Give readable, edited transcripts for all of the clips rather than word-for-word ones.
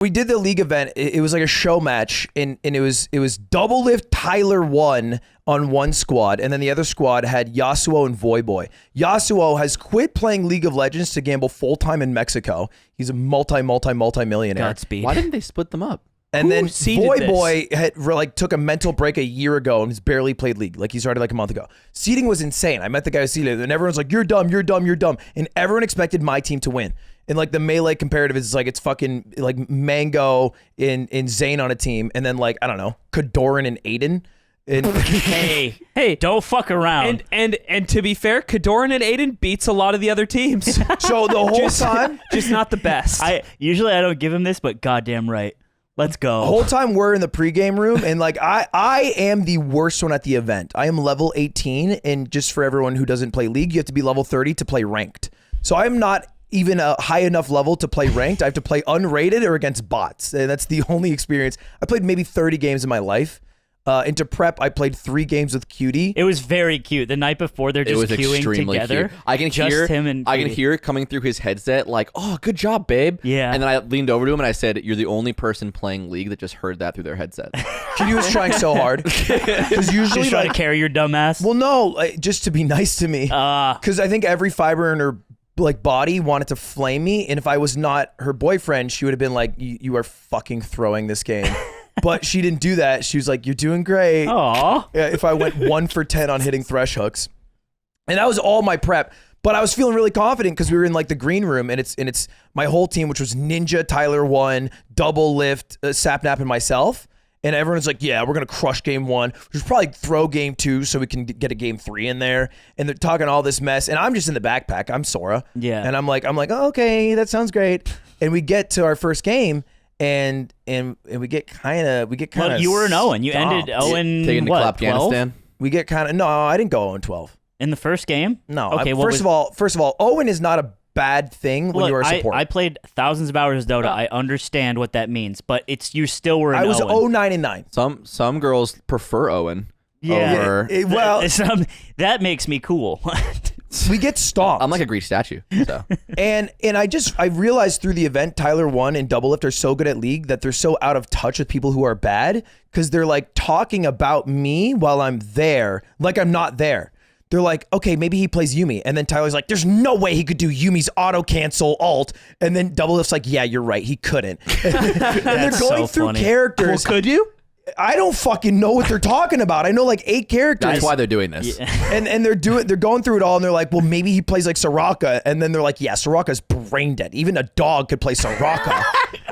We did the league event. It was like a show match, and it was double lift. Tyler won on one squad, and then the other squad had Yasuo and Voyboy. Yasuo has quit playing League of Legends to gamble full time in Mexico. He's a multi-millionaire. Godspeed. Why didn't they split them up? And then Voyboy had took a mental break a year ago and has barely played League. Like, he started like a month ago. Seeding was insane. I met the guy who seeded, and everyone's like, "You're dumb, you're dumb, you're dumb," and everyone expected my team to win. And like the melee comparative is like, it's fucking like Mango in Zane on a team, and then like, I don't know, Kadoran and Aiden. And hey, don't fuck around. And to be fair, Kadoran and Aiden beats a lot of the other teams. So the whole time, just not the best. I don't give him this, but goddamn right. Let's go. The whole time we're in the pregame room, and like I am the worst one at the event. I am level 18, and just for everyone who doesn't play League, you have to be level 30 to play ranked. So I'm not even a high enough level to play ranked. I have to play unrated or against bots. And that's the only experience. I played maybe 30 games in my life. Into prep, I played 3 games with Cutie. It was very cute. The night before, they're just queuing together. Cute. I can hear it coming through his headset, like, "Oh, good job, babe." Yeah. And then I leaned over to him and I said, "You're the only person playing League that just heard that through their headset." Cutie was trying so hard because usually just trying to carry your dumb ass. Well, no, just to be nice to me. Because I think every fiber in her like body wanted to flame me, and if I was not her boyfriend, she would have been like, "You are fucking throwing this game." But she didn't do that. She was like, "You're doing great." Aww. If I went 1 for 10 on hitting thresh hooks, and that was all my prep. But I was feeling really confident because we were in like the green room, and it's my whole team, which was Ninja, Tyler 1, Double Lift, Sapnap, and myself. And everyone's like, "Yeah, we're gonna crush game 1. We should probably throw game 2 so we can get a game 3 in there." And they're talking all this mess, and I'm just in the backpack. I'm Sora. Yeah. And I'm like, "Oh, okay, that sounds great." And we get to our first game. And we get kind of Well, you were an Owen. You ended Owen. Taking to Afghanistan. We get kind of I didn't go 0-12 in the first game. No. Okay. First of all, Owen is not a bad thing when you are a support. I played thousands of hours of Dota. I understand what that means, but you still were an Owen. I was 0-9-9. Some girls prefer Owen. Yeah. Over. That makes me cool. We get stomped. I'm like a Greek statue. So. and I realized through the event, Tyler 1 and Double Lift are so good at League that they're so out of touch with people who are bad because they're like talking about me while I'm there, like I'm not there. They're like, "Okay, maybe he plays Yumi." And then Tyler's like, "There's no way he could do Yumi's auto cancel alt." And then Double Lift's like, "Yeah, you're right. He couldn't." And they're going through characters. Well, could you? I don't fucking know what they're talking about. I know like 8 characters. That's why they're doing this. Yeah. And they're going through it all, and they're like, "Well, maybe he plays like Soraka." And then they're like, "Yeah, Soraka's brain dead. Even a dog could play Soraka."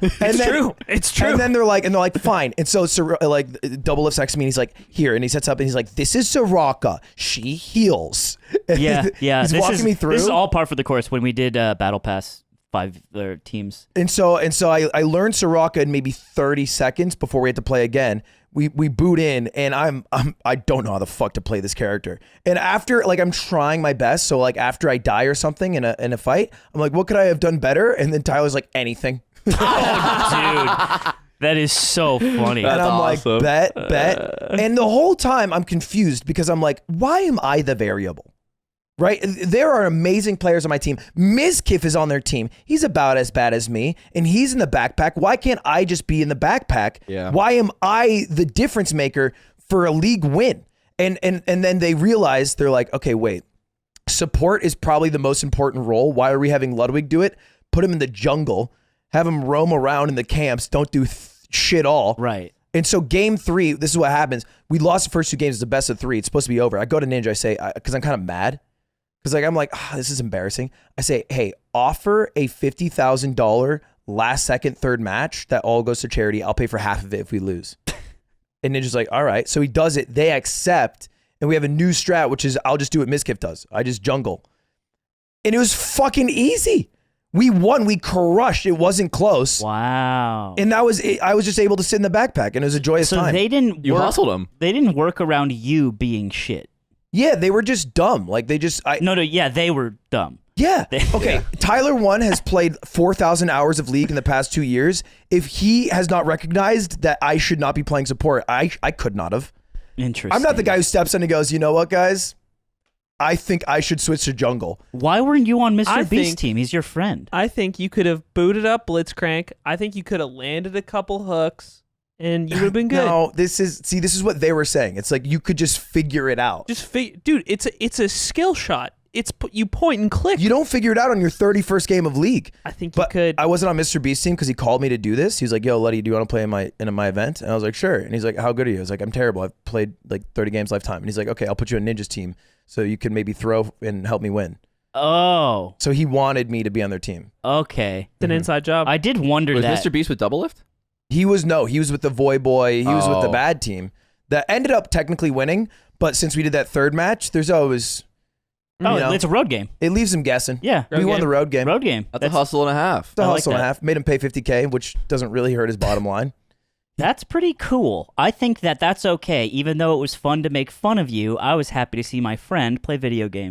It's true. And then they're like, "Fine." And so like Double Lift's next to me, and he's like, "Here," and he sets up, and he's like, "This is Soraka. She heals." Yeah. He's walking me through. This is all par for the course when we did Battle Pass 5 teams. And so I learned Soraka in maybe 30 seconds before we had to play again. We boot in, and I don't know how the fuck to play this character. And after, like, I'm trying my best. So like after I die or something in a fight, I'm like, "What could I have done better?" And then Tyler's like, "Anything." Oh, dude. That is so funny. And I'm awesome. like, bet. And the whole time I'm confused because I'm like, why am I the variable? Right? There are amazing players on my team. Mizkif is on their team. He's about as bad as me, and he's in the backpack. Why can't I just be in the backpack? Yeah. Why am I the difference maker for a League win? And then they realize, they're like, "Okay, wait. Support is probably the most important role. Why are we having Ludwig do it? Put him in the jungle. Have him roam around in the camps. Don't do shit all." Right. And so game 3, this is what happens. We lost the first 2 games. It's the best of 3. It's supposed to be over. I go to Ninja. I say, because I'm kind of mad. Because I'm like, this is embarrassing. I say, "Hey, offer a $50,000 last second third match that all goes to charity. I'll pay for half of it if we lose." And Ninja's like, "All right." So he does it. They accept. And we have a new strat, which is I'll just do what Mizkif does. I just jungle. And it was fucking easy. We won. We crushed. It wasn't close. Wow. And that was it. I was just able to sit in the backpack, and it was a joyous time. So they didn't You hustled them. They didn't work around you being shit. Yeah, they were just dumb. Like they just... Yeah, they were dumb. Yeah. Okay. Tyler 1 has played 4,000 hours of League in the past 2 years. If he has not recognized that I should not be playing support, I could not have. Interesting. I'm not the guy who steps in and goes, "You know what, guys? I think I should switch to jungle. Why weren't you on Mr. I Beast's think- team? He's your friend. I think you could have booted up Blitzcrank. I think you could have landed a couple hooks, and you would have been good. No, this is what they were saying. It's like you could just figure it out. Dude, it's a skill shot. You point and click. You don't figure it out on your 31st game of League. I think you But could. I wasn't on Mr. Beast's team because he called me to do this. He was like, "Yo, Letty, do you want to play in my event?" And I was like, "Sure." And he's like, "How good are you?" I was like, "I'm terrible. I've played like 30 games lifetime." And he's like, "Okay, I'll put you on Ninja's team so you can maybe throw and help me win." Oh, So he wanted me to be on their team. okay. It's an inside job. I did wonder Was that. Mr. Beast with Double Lift? He was with the Voy Boy. He was with the Oh. bad team that ended up technically winning. But since we did that third match, there's always Oh, you know, it's a road game. it leaves him guessing. Yeah, we won the road game. road game. That's a hustle and a half. The I like hustle and a that. half. Made him pay $50K, which doesn't really hurt his bottom line. That's pretty cool. I think that's okay. Even though it was fun to make fun of you, I was happy to see my friend play video games.